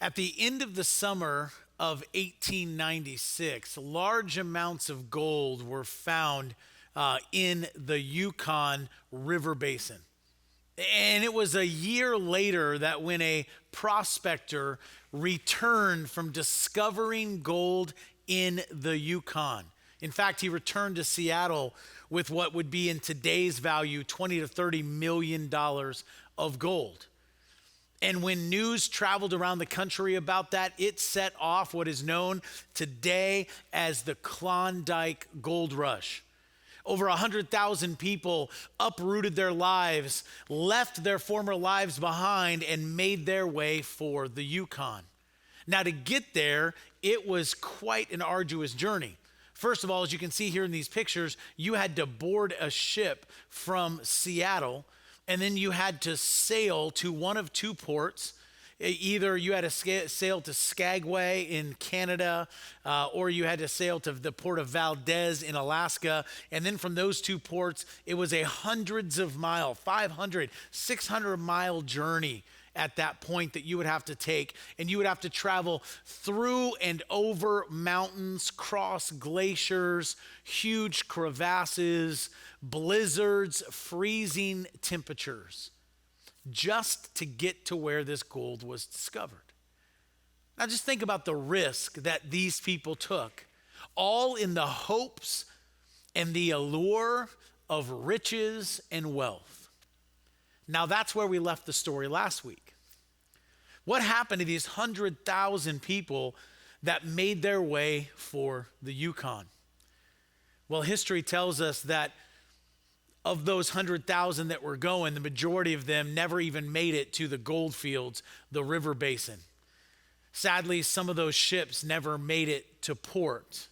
At the end of the summer of 1896, large amounts of gold were found in the Yukon River Basin. And it was a year later that when a prospector returned from discovering gold in the Yukon. In fact, he returned to Seattle with what would be in today's value $20 to $30 million of gold. And when news traveled around the country about that, it set off what is known today as the Klondike Gold Rush. Over 100,000 people uprooted their lives, left their former lives behind, and made their way for the Yukon. Now, to get there, it was quite an arduous journey. First of all, as you can see here in these pictures, you had to board a ship from Seattle, and then you had to sail to one of two ports. Either you had to sail to Skagway in Canada, or you had to sail to the port of Valdez in Alaska. And then from those two ports, it was a hundreds of mile, 500, 600 mile journey at that point that you would have to take. And you would have to travel through and over mountains, cross glaciers, huge crevasses, blizzards, freezing temperatures, just to get to where this gold was discovered. Now just think about the risk that these people took, all in the hopes and the allure of riches and wealth. Now that's where we left the story last week. What happened to these 100,000 people that made their way for the Yukon? Well, history tells us that of those 100,000 that were going, the majority of them never even made it to the gold fields, the river basin. Sadly, some of those ships never made it to port.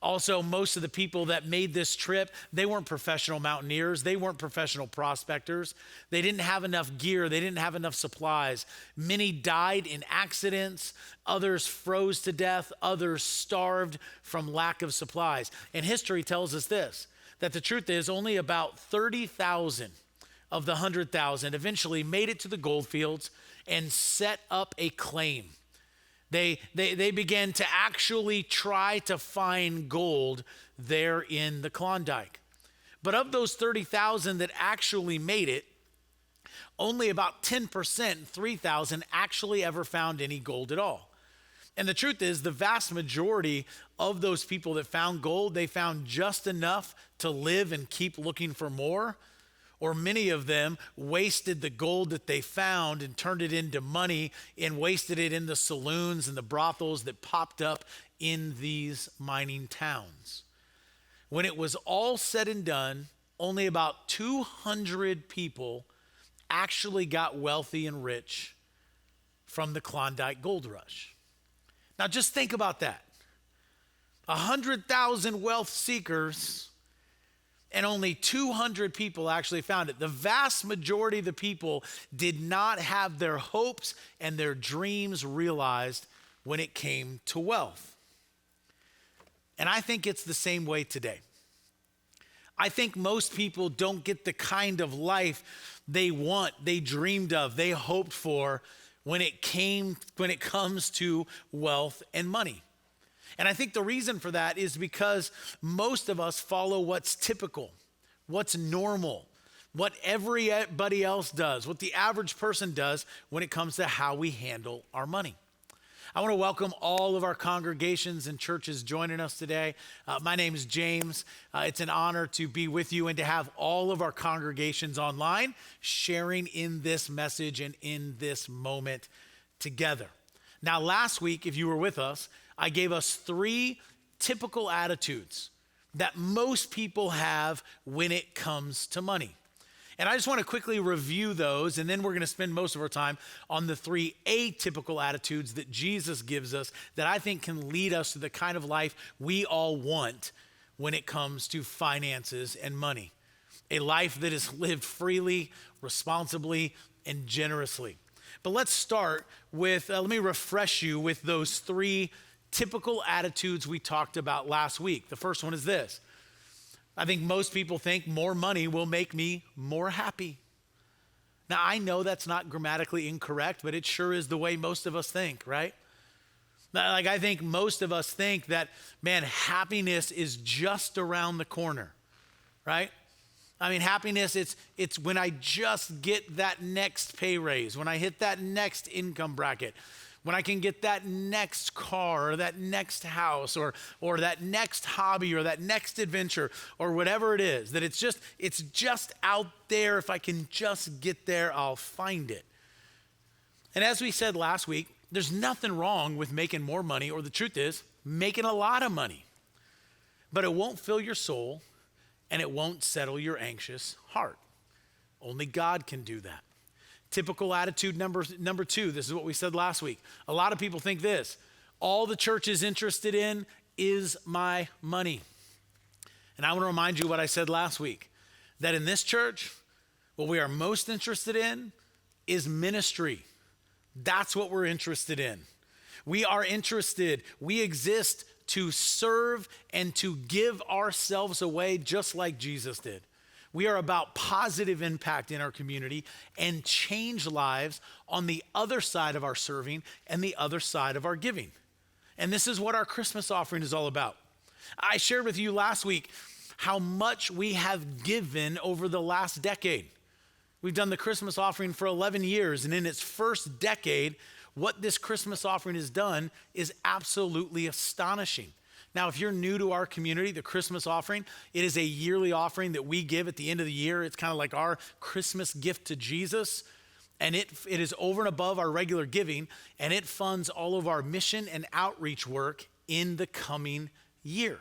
Also, most of the people that made this trip, they weren't professional mountaineers. They weren't professional prospectors. They didn't have enough gear. They didn't have enough supplies. Many died in accidents. Others froze to death. Others starved from lack of supplies. And history tells us this, that the truth is only about 30,000 of the 100,000 eventually made it to the gold fields and set up a claim. They began to actually try to find gold there in the Klondike. But of those 30,000 that actually made it, only about 10%, 3,000, actually ever found any gold at all. And the truth is, the vast majority of those people that found gold, they found just enough to live and keep looking for more. Or many of them wasted the gold that they found and turned it into money and wasted it in the saloons and the brothels that popped up in these mining towns. When it was all said and done, only about 200 people actually got wealthy and rich from the Klondike Gold Rush. Now just think about that. 100,000 wealth seekers, and only 200 people actually found it. The vast majority of the people did not have their hopes and their dreams realized when it came to wealth. And I think it's the same way today. I think most people don't get the kind of life they want, they dreamed of, they hoped for when it comes to wealth and money. And I think the reason for that is because most of us follow what's typical, what's normal, what everybody else does, what the average person does when it comes to how we handle our money. I want to welcome all of our congregations and churches joining us today. My name is James. It's an honor to be with you and to have all of our congregations online sharing in this message and in this moment together. Now, last week, if you were with us, I gave us 3 typical attitudes that most people have when it comes to money. And I just want to quickly review those, and then we're going to spend most of our time on the 3 atypical attitudes that Jesus gives us that I think can lead us to the kind of life we all want when it comes to finances and money. A life that is lived freely, responsibly, and generously. But let's start with, let me refresh you with those 3 typical attitudes we talked about last week. The first one is this. I think most people think more money will make me more happy. Now, I know that's not grammatically incorrect, but it sure is the way most of us think, right? Like, I think most of us think that, man, happiness is just around the corner, right? I mean, happiness, it's when I just get that next pay raise, when I hit that next income bracket, when I can get that next car or that next house or that next hobby or that next adventure or whatever it is, that it's just out there. If I can just get there, I'll find it. And as we said last week, there's nothing wrong with making more money, or the truth is, making a lot of money. But it won't fill your soul, and it won't settle your anxious heart. Only God can do that. Typical attitude number two, this is what we said last week. A lot of people think this: all the church is interested in is my money. And I want to remind you what I said last week, that in this church, what we are most interested in is ministry. That's what we're interested in. We exist to serve and to give ourselves away just like Jesus did. We are about positive impact in our community and change lives on the other side of our serving and the other side of our giving. And this is what our Christmas offering is all about. I shared with you last week how much we have given over the last decade. We've done the Christmas offering for 11 years, and in its first decade, what this Christmas offering has done is absolutely astonishing. Now, if you're new to our community, the Christmas offering, it is a yearly offering that we give at the end of the year. It's kind of like our Christmas gift to Jesus, and it is over and above our regular giving, and it funds all of our mission and outreach work in the coming year.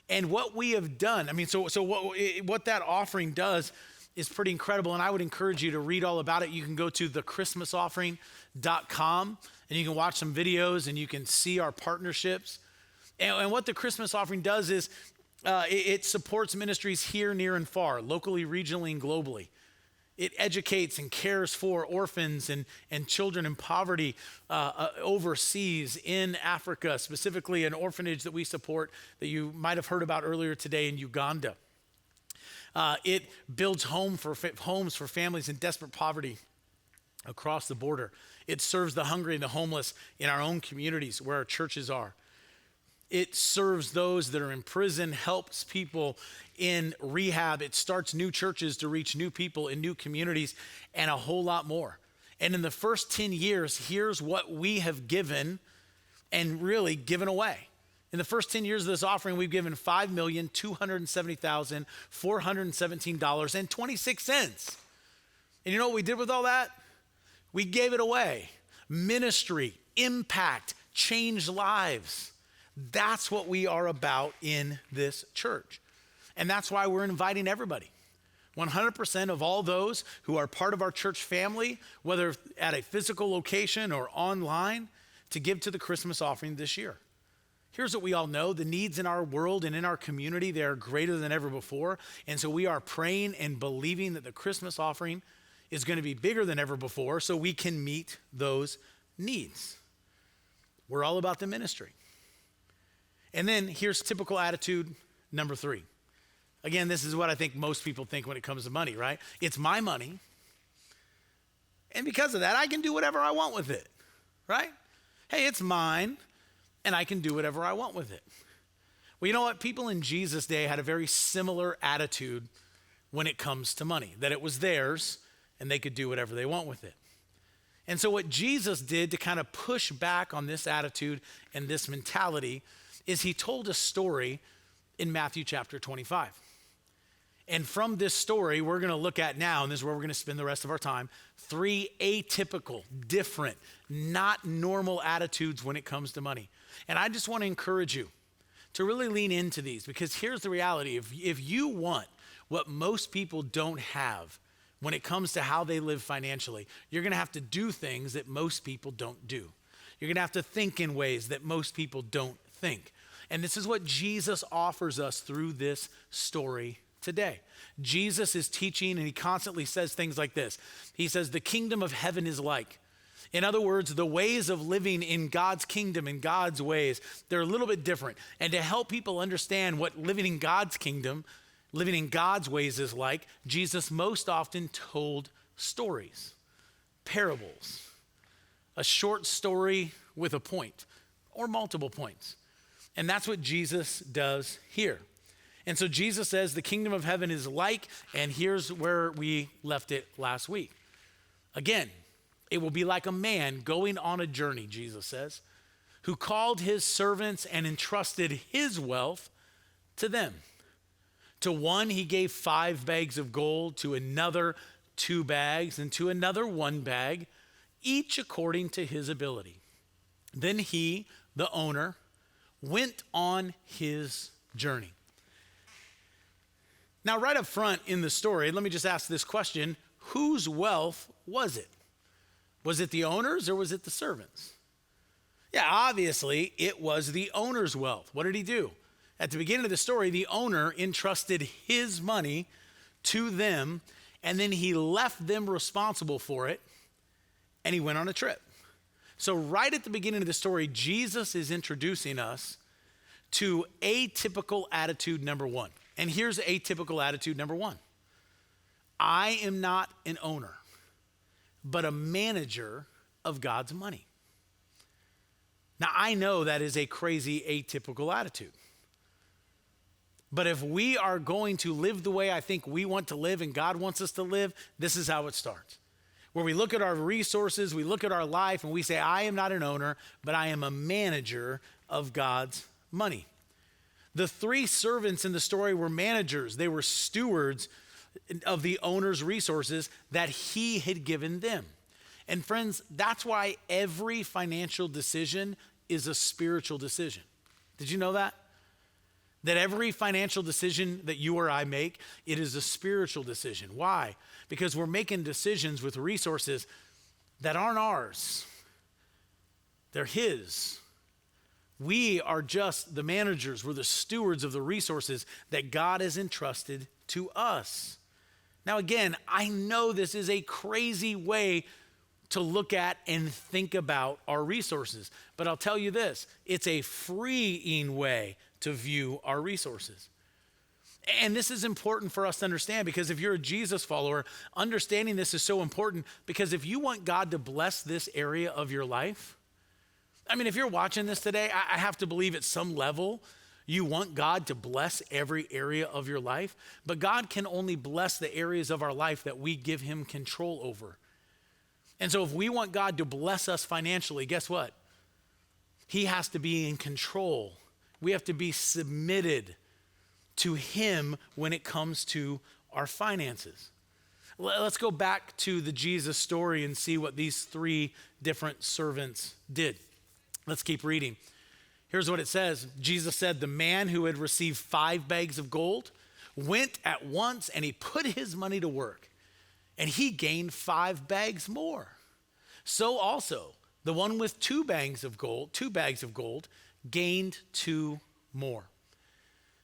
And what we have done, what that offering does is pretty incredible, and I would encourage you to read all about it. You can go to thechristmasoffering.com, and you can watch some videos, and you can see our partnerships. And what the Christmas offering does is it supports ministries here, near, and far, locally, regionally, and globally. It educates and cares for orphans and children in poverty overseas in Africa, specifically an orphanage that we support that you might have heard about earlier today in Uganda. It builds homes for families in desperate poverty across the border. It serves the hungry and the homeless in our own communities where our churches are. It serves those that are in prison, helps people in rehab. It starts new churches to reach new people in new communities, and a whole lot more. And in the first 10 years, here's what we have given and really given away. In the first 10 years of this offering, we've given $5,270,417.26. And you know what we did with all that? We gave it away. Ministry, impact, change lives. That's what we are about in this church. And that's why we're inviting everybody. 100% of all those who are part of our church family, whether at a physical location or online, to give to the Christmas offering this year. Here's what we all know: the needs in our world and in our community, they are greater than ever before. And so we are praying and believing that the Christmas offering is going to be bigger than ever before so we can meet those needs. We're all about the ministry. And then here's typical attitude number 3. Again, this is what I think most people think when it comes to money, right? It's my money. And because of that, I can do whatever I want with it, right? Hey, it's mine, and I can do whatever I want with it. Well, you know what? People in Jesus' day had a very similar attitude when it comes to money, that it was theirs, and they could do whatever they want with it. And so what Jesus did to kind of push back on this attitude and this mentality is he told a story in Matthew chapter 25. And from this story, we're going to look at now, and this is where we're going to spend the rest of our time, 3 atypical, different, not normal attitudes when it comes to money. And I just want to encourage you to really lean into these, because here's the reality. If you want what most people don't have when it comes to how they live financially, you're going to have to do things that most people don't do. You're going to have to think in ways that most people don't think. And this is what Jesus offers us through this story today. Jesus is teaching, and he constantly says things like this. He says, the kingdom of heaven is like. In other words, the ways of living in God's kingdom, in God's ways, they're a little bit different. And to help people understand what living in God's kingdom, living in God's ways is like, Jesus most often told stories, parables, a short story with a point or multiple points. And that's what Jesus does here. And so Jesus says the kingdom of heaven is like, and here's where we left it last week. Again, it will be like a man going on a journey, Jesus says, who called his servants and entrusted his wealth to them. To one, he gave 5 bags of gold, to another 2 bags, and to another 1 bag, each according to his ability. Then he, the owner, went on his journey. Now, right up front in the story, let me just ask this question. Whose wealth was it? Was it the owner's or was it the servants'? Yeah, obviously, it was the owner's wealth. What did he do? At the beginning of the story, the owner entrusted his money to them, and then he left them responsible for it, and he went on a trip. So right at the beginning of the story, Jesus is introducing us to atypical attitude number 1. And here's atypical attitude number 1. I am not an owner, but a manager of God's money. Now, I know that is a crazy atypical attitude. But if we are going to live the way I think we want to live and God wants us to live, this is how it starts. Where we look at our resources, we look at our life, and we say, I am not an owner, but I am a manager of God's money. The 3 servants in the story were managers. They were stewards of the owner's resources that he had given them. And friends, that's why every financial decision is a spiritual decision. Did you know that? That every financial decision that you or I make, it is a spiritual decision. Why? Because we're making decisions with resources that aren't ours. They're his. We are just the managers. We're the stewards of the resources that God has entrusted to us. Now again, I know this is a crazy way to look at and think about our resources, but I'll tell you this, it's a freeing way to view our resources. And this is important for us to understand, because if you're a Jesus follower, understanding this is so important, because if you want God to bless this area of your life, I mean, if you're watching this today, I have to believe at some level you want God to bless every area of your life, but God can only bless the areas of our life that we give him control over. And so if we want God to bless us financially, guess what? He has to be in control. We have to be submitted to him when it comes to our finances. Let's go back to the Jesus story and see what these 3 different servants did. Let's keep reading. Here's what it says. Jesus said, the man who had received 5 bags of gold went at once and he put his money to work, and he gained 5 bags more. So also, the one with 2 bags of gold, gained 2 more.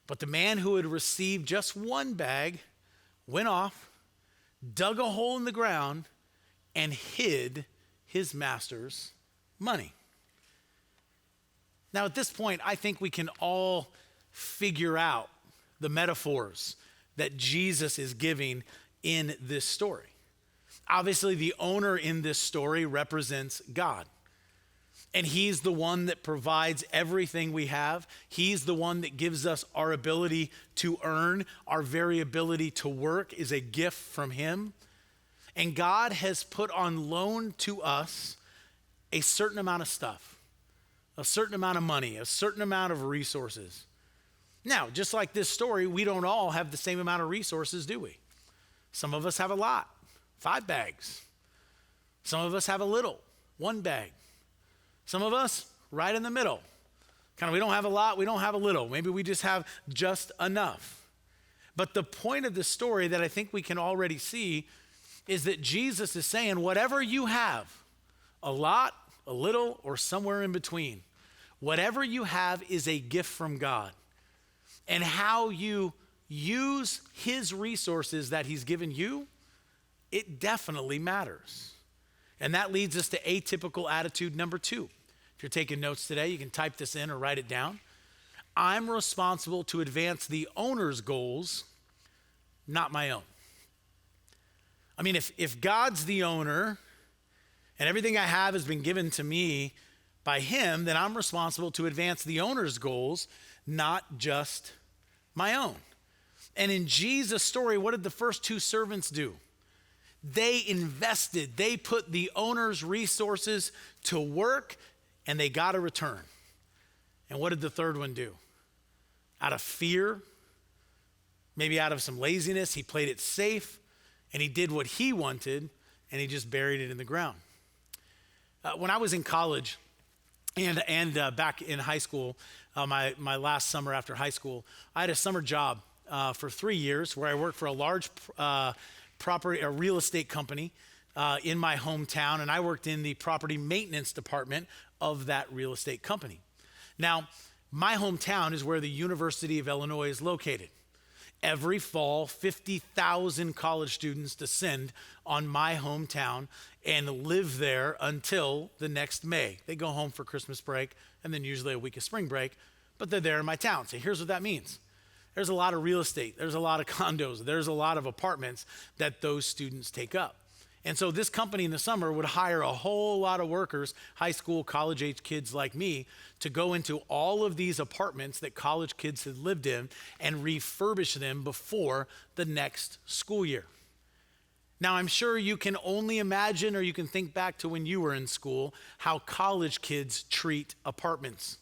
But the man who had received just 1 bag went off, dug a hole in the ground, and hid his master's money. Now, at this point, I think we can all figure out the metaphors that Jesus is giving in this story. Obviously, the owner in this story represents God. And he's the one that provides everything we have. He's the one that gives us our ability to earn. Our very ability to work is a gift from him. And God has put on loan to us a certain amount of stuff, a certain amount of money, a certain amount of resources. Now, just like this story, we don't all have the same amount of resources, do we? Some of us have a lot, 5 bags. Some of us have a little, 1 bag. Some of us, right in the middle. Kind of, we don't have a lot, we don't have a little. Maybe we just have just enough. But the point of the story that I think we can already see is that Jesus is saying, whatever you have, a lot, a little, or somewhere in between, whatever you have is a gift from God. And how you use his resources that he's given you, it definitely matters. And that leads us to atypical attitude number 2. If you're taking notes today, you can type this in or write it down. I'm responsible to advance the owner's goals, not my own. I mean, if God's the owner and everything I have has been given to me by him, then I'm responsible to advance the owner's goals, not just my own. And in Jesus' story, what did the first two servants do? They invested, they put the owner's resources to work, and they got a return. And what did the third one do? Out of fear, maybe out of some laziness, he played it safe, and he did what he wanted, and he just buried it in the ground. When I was in college and back in high school, my last summer after high school, I had a summer job for 3 years where I worked for a large a real estate company in my hometown, and I worked in the property maintenance department of that real estate company. Now, my hometown is where the University of Illinois is located. Every fall, 50,000 college students descend on my hometown and live there until the next May. They go home for Christmas break and then usually a week of spring break, but they're there in my town. So here's what that means. There's a lot of real estate. There's a lot of condos. There's a lot of apartments that those students take up. And so this company in the summer would hire a whole lot of workers, high school, college-age kids like me, to go into all of these apartments that college kids had lived in and refurbish them before the next school year. Now, I'm sure you can only imagine, or you can think back to when you were in school, how college kids treat apartments.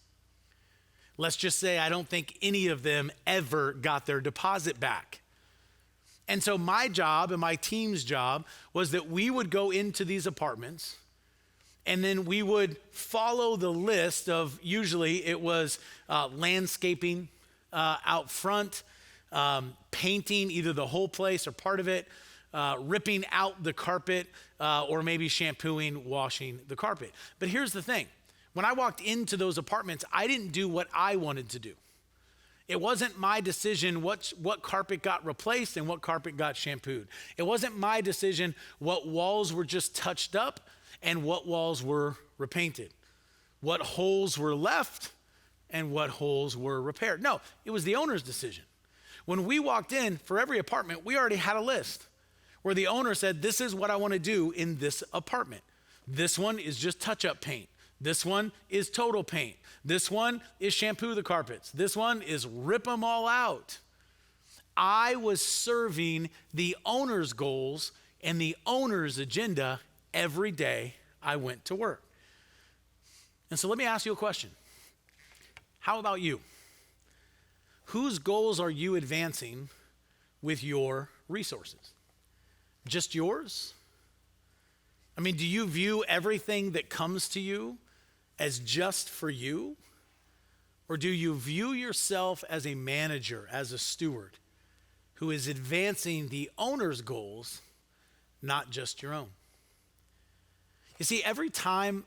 Let's just say I don't think any of them ever got their deposit back. And so my job and my team's job was that we would go into these apartments and then we would follow the list of, usually it was landscaping out front, painting either the whole place or part of it, ripping out the carpet, or maybe shampooing, washing the carpet. But here's the thing. When I walked into those apartments, I didn't do what I wanted to do. It wasn't my decision what carpet got replaced and what carpet got shampooed. It wasn't my decision what walls were just touched up and what walls were repainted, what holes were left and what holes were repaired. No, it was the owner's decision. When we walked in, for every apartment, we already had a list where the owner said, this is what I want to do in this apartment. This one is just touch-up paint. This one is total paint. This one is shampoo the carpets. This one is rip them all out. I was serving the owner's goals and the owner's agenda every day I went to work. And so let me ask you a question. How about you? Whose goals are you advancing with your resources? Just yours? I mean, do you view everything that comes to you as just for you? Or do you view yourself as a manager, as a steward, who is advancing the owner's goals, not just your own? You see, every time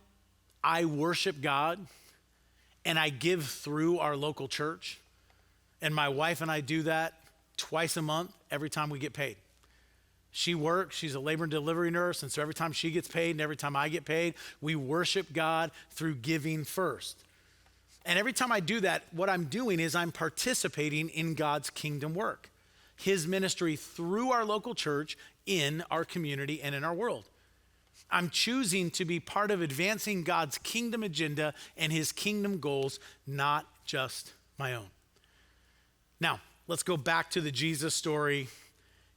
I worship God and I give through our local church, and my wife and I do that twice a month, every time we get paid. She works, she's a labor and delivery nurse, and so every time she gets paid and every time I get paid, we worship God through giving first. And every time I do that, what I'm doing is I'm participating in God's kingdom work, his ministry through our local church, in our community, and in our world. I'm choosing to be part of advancing God's kingdom agenda and his kingdom goals, not just my own. Now, let's go back to the Jesus story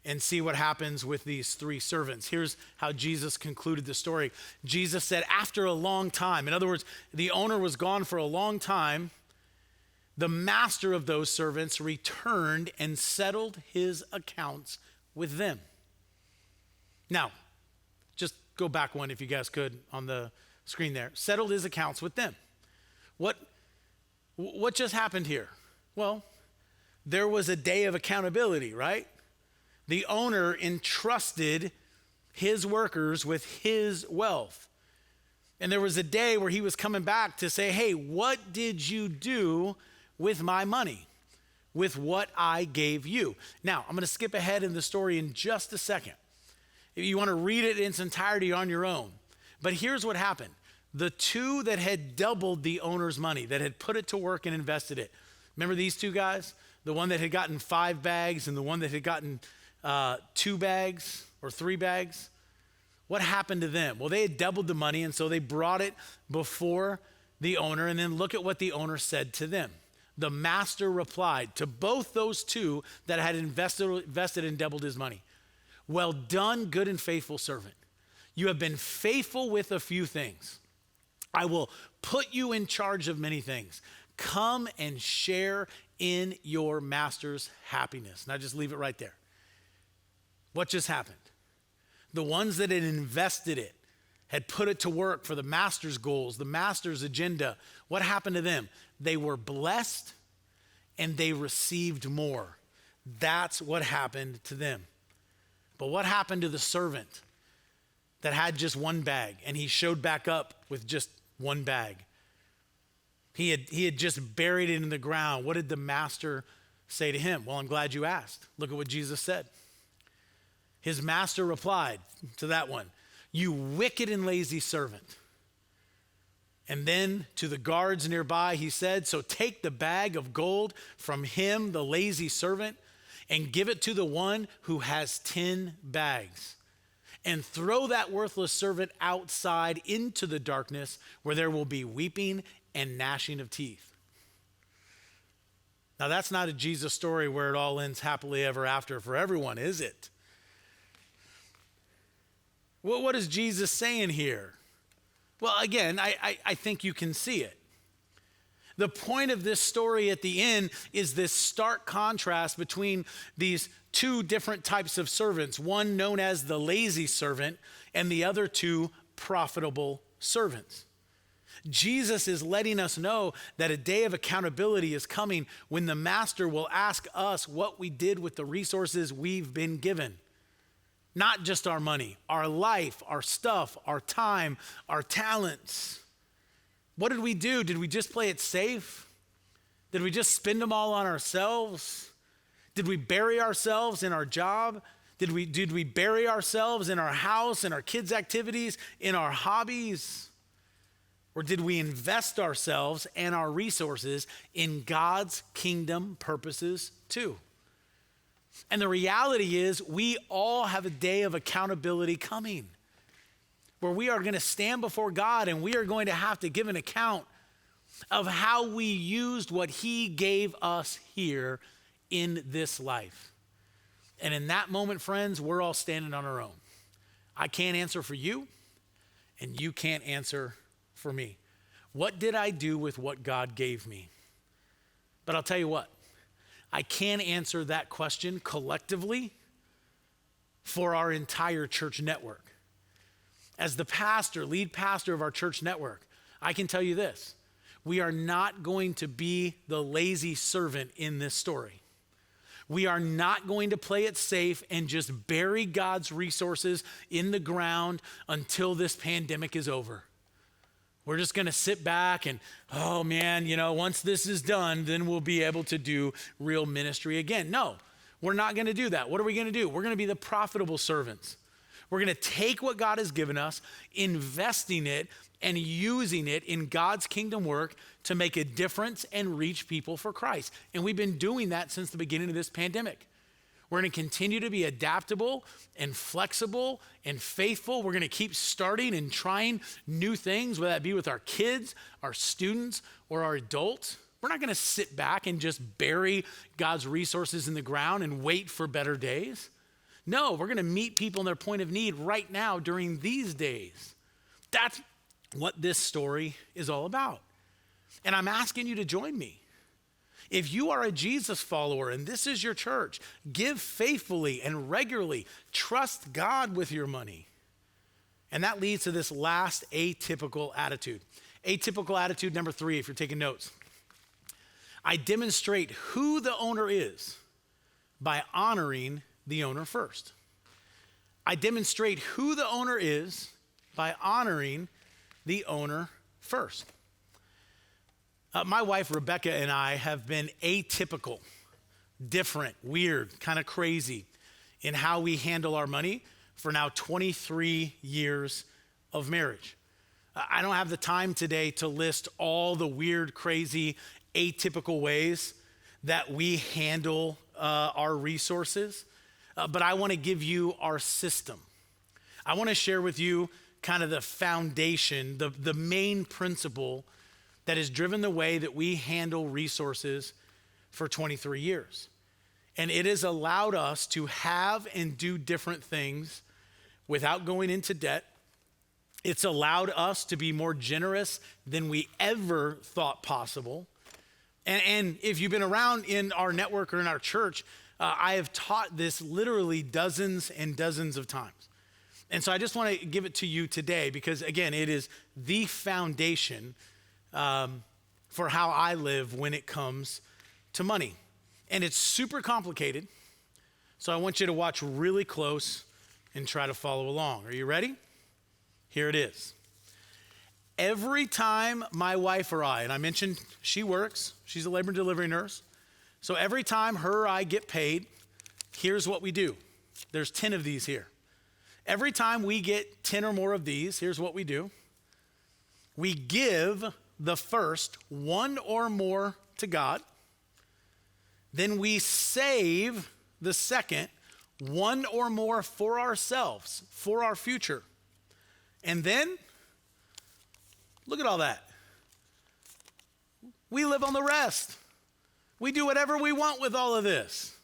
and see what happens with these three servants. Here's how Jesus concluded the story. Jesus said, after a long time, in other words, the owner was gone for a long time, the master of those servants returned and settled his accounts with them. Now, just go back one if you guys could on the screen there. Settled his accounts with them. What just happened here? Well, there was a day of accountability, right? The owner entrusted his workers with his wealth. And there was a day where he was coming back to say, hey, what did you do with my money? With what I gave you? Now, I'm going to skip ahead in the story in just a second. If you want to read it in its entirety on your own. But here's what happened. The two that had doubled the owner's money, that had put it to work and invested it. Remember these two guys? The one that had gotten 5 bags and the one that had gotten 2 bags or 3 bags. What happened to them? Well, they had doubled the money, and so they brought it before the owner, and then look at what the owner said to them. The master replied to both those 2 that had invested and doubled his money. Well done, good and faithful servant. You have been faithful with a few things. I will put you in charge of many things. Come and share in your master's happiness. Now just leave it right there. What just happened? The ones that had invested it, had put it to work for the master's goals, the master's agenda. What happened to them? They were blessed and they received more. That's what happened to them. But what happened to the servant that had just 1 bag and he showed back up with just 1 bag? He had just buried it in the ground. What did the master say to him? Well, I'm glad you asked. Look at what Jesus said. His master replied to that one, you wicked and lazy servant. And then to the guards nearby, he said, so take the bag of gold from him, the lazy servant, and give it to the one who has 10 bags. And throw that worthless servant outside into the darkness where there will be weeping and gnashing of teeth. Now that's not a Jesus story where it all ends happily ever after for everyone, is it? Well, what is Jesus saying here? Well, again, I think you can see it. The point of this story at the end is this stark contrast between these 2 different types of servants, one known as the lazy servant and the other 2 profitable servants. Jesus is letting us know that a day of accountability is coming when the master will ask us what we did with the resources we've been given. Not just our money, our life, our stuff, our time, our talents. What did we do? Did we just play it safe? Did we just spend them all on ourselves? Did we bury ourselves in our job? Did we bury ourselves in our house, in our kids' activities, in our hobbies? Or did we invest ourselves and our resources in God's kingdom purposes too? And the reality is we all have a day of accountability coming where we are going to stand before God and we are going to have to give an account of how we used what he gave us here in this life. And in that moment, friends, we're all standing on our own. I can't answer for you and you can't answer for me. What did I do with what God gave me? But I'll tell you what, I can answer that question collectively for our entire church network. As the pastor, lead pastor of our church network, I can tell you this. We are not going to be the lazy servant in this story. We are not going to play it safe and just bury God's resources in the ground until this pandemic is over. We're just going to sit back and, oh man, once this is done, then we'll be able to do real ministry again. No, we're not going to do that. What are we going to do? We're going to be the profitable servants. We're going to take what God has given us, investing it and using it in God's kingdom work to make a difference and reach people for Christ. And we've been doing that since the beginning of this pandemic. We're going to continue to be adaptable and flexible and faithful. We're going to keep starting and trying new things, whether that be with our kids, our students, or our adults. We're not going to sit back and just bury God's resources in the ground and wait for better days. No, we're going to meet people in their point of need right now during these days. That's what this story is all about. And I'm asking you to join me. If you are a Jesus follower and this is your church, give faithfully and regularly. Trust God with your money. And that leads to this last atypical attitude. Atypical attitude number 3, if you're taking notes. I demonstrate who the owner is by honoring the owner first. I demonstrate who the owner is by honoring the owner first. My wife, Rebecca, and I have been atypical, different, weird, kind of crazy in how we handle our money for now 23 years of marriage. I don't have the time today to list all the weird, crazy, atypical ways that we handle our resources. but I want to give you our system. I want to share with you kind of the foundation, the main principle that has driven the way that we handle resources for 23 years. And it has allowed us to have and do different things without going into debt. It's allowed us to be more generous than we ever thought possible. And if you've been around in our network or in our church, I have taught this literally dozens and dozens of times. And so I just want to give it to you today because, again, it is the foundation for how I live when it comes to money. And it's super complicated, so I want you to watch really close and try to follow along. Are you ready? Here it is. Every time my wife or I, and I mentioned she works, she's a labor and delivery nurse, so every time her or I get paid, here's what we do. There's 10 of these here. Every time we get 10 or more of these, here's what we do. We give the first one or more to God. Then we save the second one or more for ourselves, for our future. And then, look at all that. We live on the rest. We do whatever we want with all of this.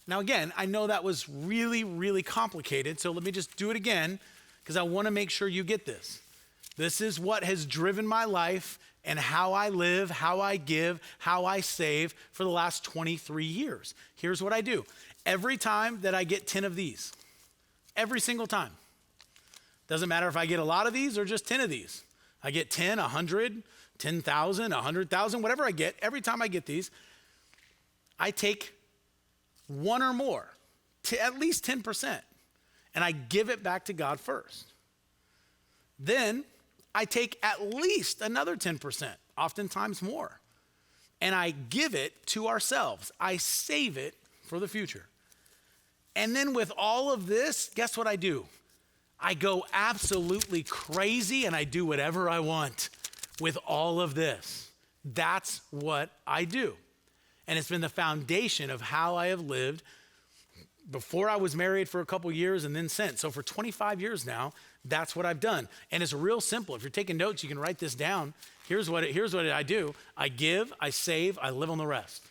Now again, I know that was really, really complicated, so let me just do it again because I want to make sure you get this. This is what has driven my life and how I live, how I give, how I save for the last 23 years. Here's what I do. Every time that I get 10 of these, every single time, doesn't matter if I get a lot of these or just 10 of these. I get 10, 100, 10,000, 100,000, whatever I get, every time I get these, I take one or more, to at least 10%, and I give it back to God first. Then I take at least another 10%, oftentimes more, and I give it to ourselves. I save it for the future. And then with all of this, guess what I do? I go absolutely crazy and I do whatever I want with all of this. That's what I do. And it's been the foundation of how I have lived before I was married for a couple years and then since. So for 25 years now, that's what I've done. And it's real simple. If you're taking notes, you can write this down. Here's what I do. I give, I save, I live on the rest.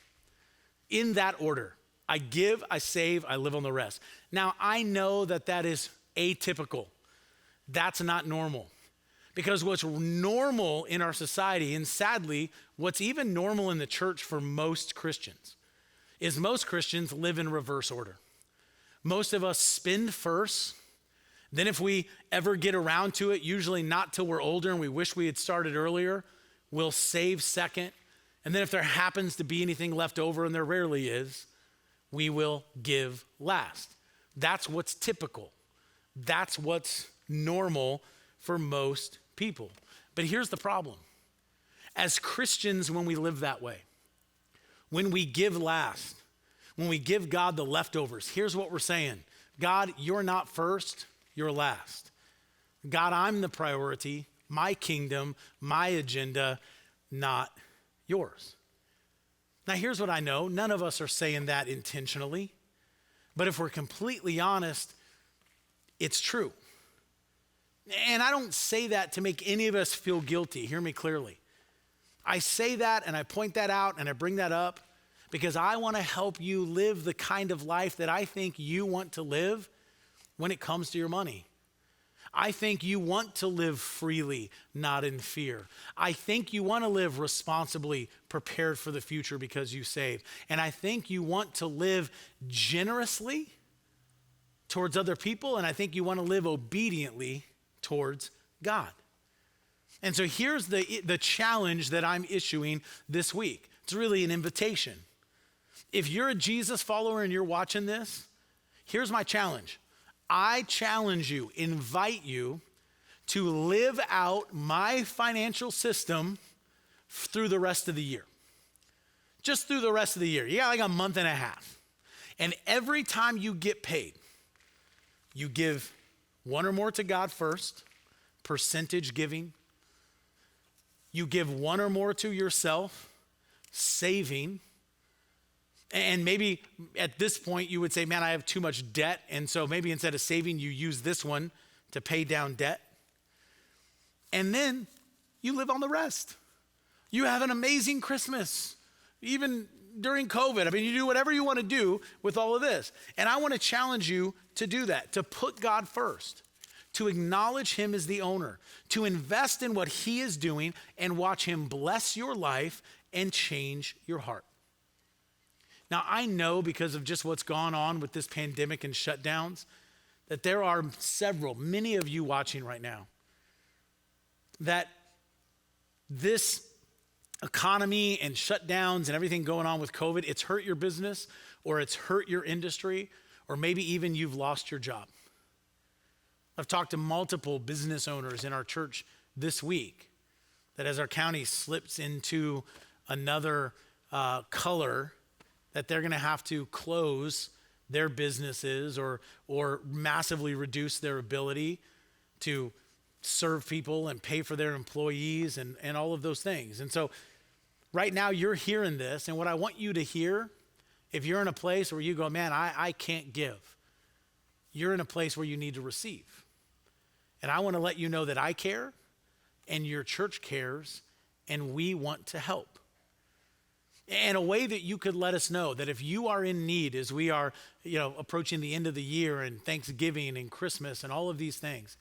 In that order. I give, I save, I live on the rest. Now, I know that that is atypical. That's not normal. Because what's normal in our society, and sadly, what's even normal in the church for most Christians, is most Christians live in reverse order. Most of us spend first. Then if we ever get around to it, usually not till we're older and we wish we had started earlier, we'll save second. And then if there happens to be anything left over, and there rarely is, we will give last. That's what's typical. That's what's normal for most people. But here's the problem. As Christians, when we live that way, when we give last, when we give God the leftovers, here's what we're saying. God, you're not first, you're last. God, I'm the priority, my kingdom, my agenda, not yours. Now, here's what I know. None of us are saying that intentionally. But if we're completely honest, it's true. And I don't say that to make any of us feel guilty. Hear me clearly. I say that and I point that out and I bring that up because I want to help you live the kind of life that I think you want to live when it comes to your money. I think you want to live freely, not in fear. I think you want to live responsibly, prepared for the future because you save. And I think you want to live generously towards other people, and I think you want to live obediently towards God. And so here's the challenge that I'm issuing this week. It's really an invitation. If you're a Jesus follower and you're watching this, here's my challenge. I challenge you, invite you to live out my financial system through the rest of the year. Just through the rest of the year. You got like a month and a half. And every time you get paid, you give one or more to God first, percentage giving. You give one or more to yourself, saving. And maybe at this point you would say, man, I have too much debt. And so maybe instead of saving, you use this one to pay down debt. And then you live on the rest. You have an amazing Christmas, even during COVID. I mean, you do whatever you want to do with all of this. And I want to challenge you to do that, to put God first, to acknowledge him as the owner, to invest in what he is doing and watch him bless your life and change your heart. Now, I know because of just what's gone on with this pandemic and shutdowns, that there are many of you watching right now, that this economy and shutdowns and everything going on with COVID, it's hurt your business or it's hurt your industry, or maybe even you've lost your job. I've talked to multiple business owners in our church this week that as our county slips into another color, that they're going to have to close their businesses or massively reduce their ability to serve people and pay for their employees and all of those things. And so right now you're hearing this, and what I want you to hear, if you're in a place where you go, man, I can't give, you're in a place where you need to receive. And I want to let you know that I care and your church cares and we want to help. And a way that you could let us know that if you are in need as we are, approaching the end of the year and Thanksgiving and Christmas and all of these things,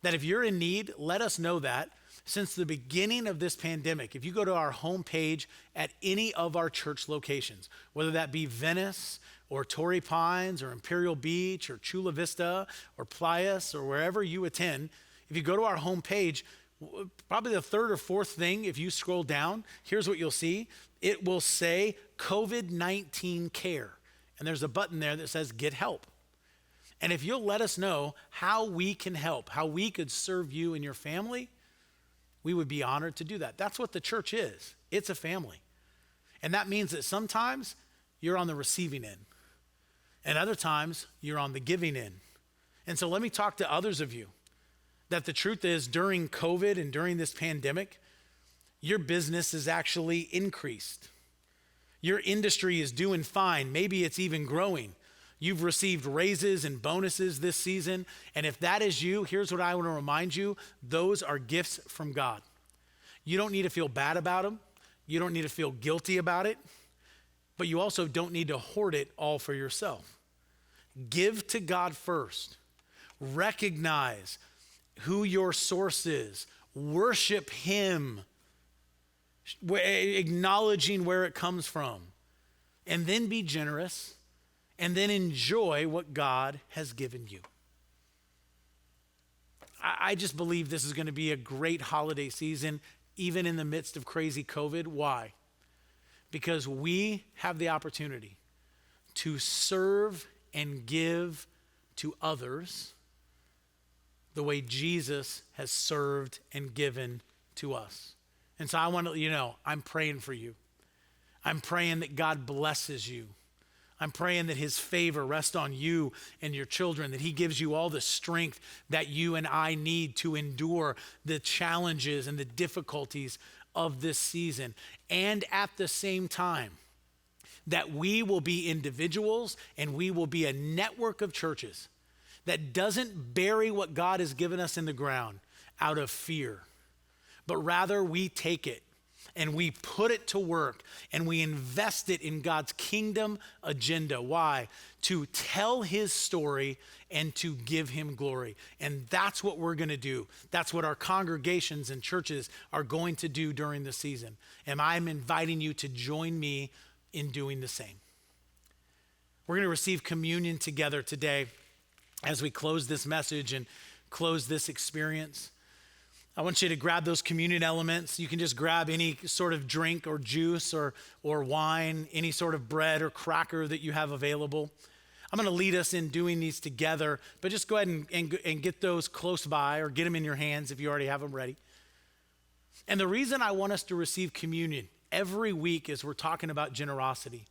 that if you're in need, let us know that. Since the beginning of this pandemic, if you go to our homepage at any of our church locations, whether that be Venice or Torrey Pines or Imperial Beach or Chula Vista or Playas or wherever you attend, if you go to our homepage, probably the third or fourth thing, if you scroll down, here's what you'll see. It will say COVID-19 care. And there's a button there that says get help. And if you'll let us know how we can help, how we could serve you and your family, we would be honored to do that. That's what the church is. It's a family. And that means that sometimes you're on the receiving end, and other times you're on the giving end. And so let me talk to others of you that the truth is during COVID and during this pandemic, your business has actually increased. Your industry is doing fine. Maybe it's even growing. You've received raises and bonuses this season. And if that is you, here's what I want to remind you. Those are gifts from God. You don't need to feel bad about them. You don't need to feel guilty about it. But you also don't need to hoard it all for yourself. Give to God first. Recognize who your source is. Worship him, acknowledging where it comes from. And then be generous. And then enjoy what God has given you. I just believe this is going to be a great holiday season, even in the midst of crazy COVID. Why? Because we have the opportunity to serve and give to others the way Jesus has served and given to us. And so I want to let you know, I'm praying for you. I'm praying that God blesses you. I'm praying that his favor rests on you and your children, that he gives you all the strength that you and I need to endure the challenges and the difficulties of this season. And at the same time, that we will be individuals and we will be a network of churches that doesn't bury what God has given us in the ground out of fear, but rather we take it and we put it to work and we invest it in God's kingdom agenda. Why? To tell his story and to give him glory. And that's what we're going to do. That's what our congregations and churches are going to do during the season. And I'm inviting you to join me in doing the same. We're going to receive communion together today as we close this message and close this experience. I want you to grab those communion elements. You can just grab any sort of drink or juice or wine, any sort of bread or cracker that you have available. I'm going to lead us in doing these together, but just go ahead and get those close by or get them in your hands if you already have them ready. And the reason I want us to receive communion every week as we're talking about generosity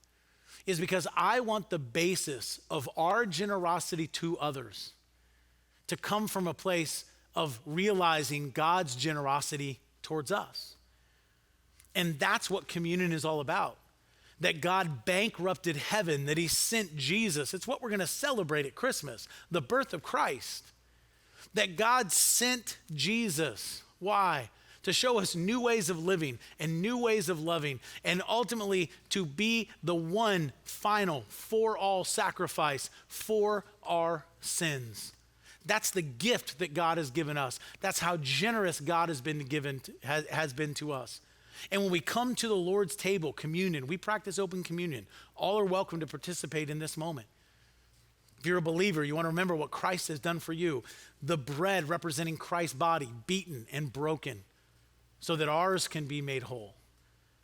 is because I want the basis of our generosity to others to come from a place of realizing God's generosity towards us. And that's what communion is all about. that God bankrupted heaven, that he sent Jesus. It's what we're going to celebrate at Christmas, the birth of Christ. That God sent Jesus. Why? To show us new ways of living and new ways of loving, and ultimately to be the one final for all sacrifice for our sins. That's the gift that God has given us. That's how generous God has been to us. And when we come to the Lord's table, communion, we practice open communion. All are welcome to participate in this moment. If you're a believer, you want to remember what Christ has done for you. The bread representing Christ's body, beaten and broken, so that ours can be made whole.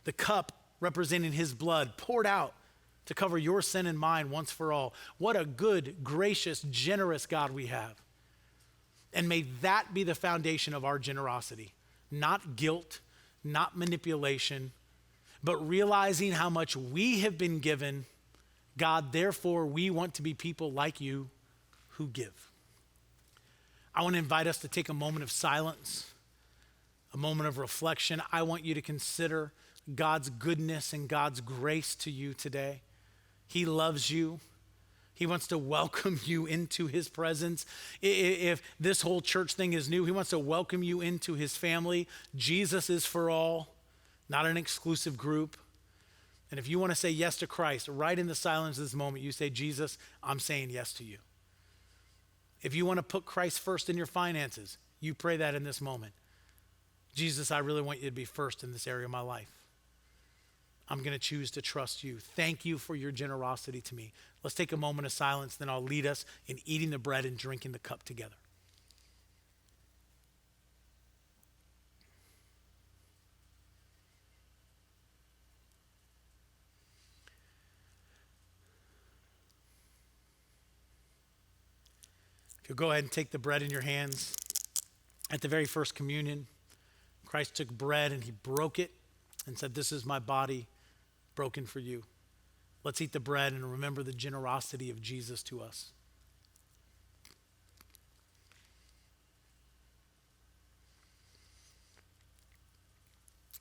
The cup representing his blood poured out to cover your sin and mine once for all. What a good, gracious, generous God we have. And may that be the foundation of our generosity. Not guilt, not manipulation, but realizing how much we have been given. God, therefore, we want to be people like you who give. I want to invite us to take a moment of silence, a moment of reflection. I want you to consider God's goodness and God's grace to you today. He loves you. He wants to welcome you into his presence. If this whole church thing is new, he wants to welcome you into his family. Jesus is for all, not an exclusive group. And if you want to say yes to Christ, right in the silence of this moment, you say, Jesus, I'm saying yes to you. If you want to put Christ first in your finances, you pray that in this moment. Jesus, I really want you to be first in this area of my life. I'm going to choose to trust you. Thank you for your generosity to me. Let's take a moment of silence, then I'll lead us in eating the bread and drinking the cup together. If you'll go ahead and take the bread in your hands. At the very first communion, Christ took bread and he broke it and said, this is my body broken for you. Let's eat the bread and remember the generosity of Jesus to us.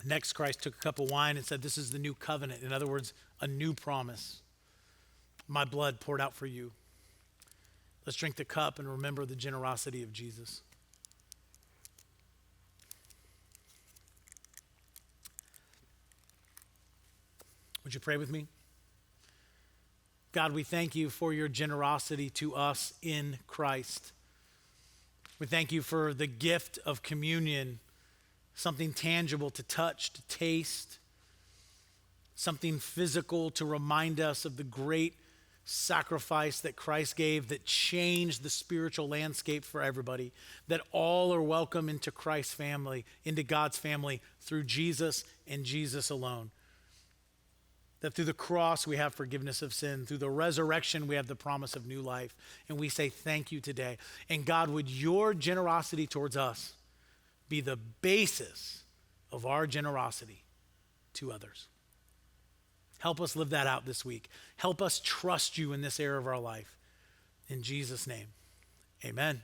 Next, Christ took a cup of wine and said, this is the new covenant. In other words, a new promise. My blood poured out for you. Let's drink the cup and remember the generosity of Jesus. Would you pray with me? God, we thank you for your generosity to us in Christ. We thank you for the gift of communion, something tangible to touch, to taste, something physical to remind us of the great sacrifice that Christ gave that changed the spiritual landscape for everybody, that all are welcome into Christ's family, into God's family through Jesus and Jesus alone. That through the cross we have forgiveness of sin. Through the resurrection we have the promise of new life. And we say thank you today. And God, would your generosity towards us be the basis of our generosity to others. Help us live that out this week. Help us trust you in this area of our life. In Jesus' name, amen.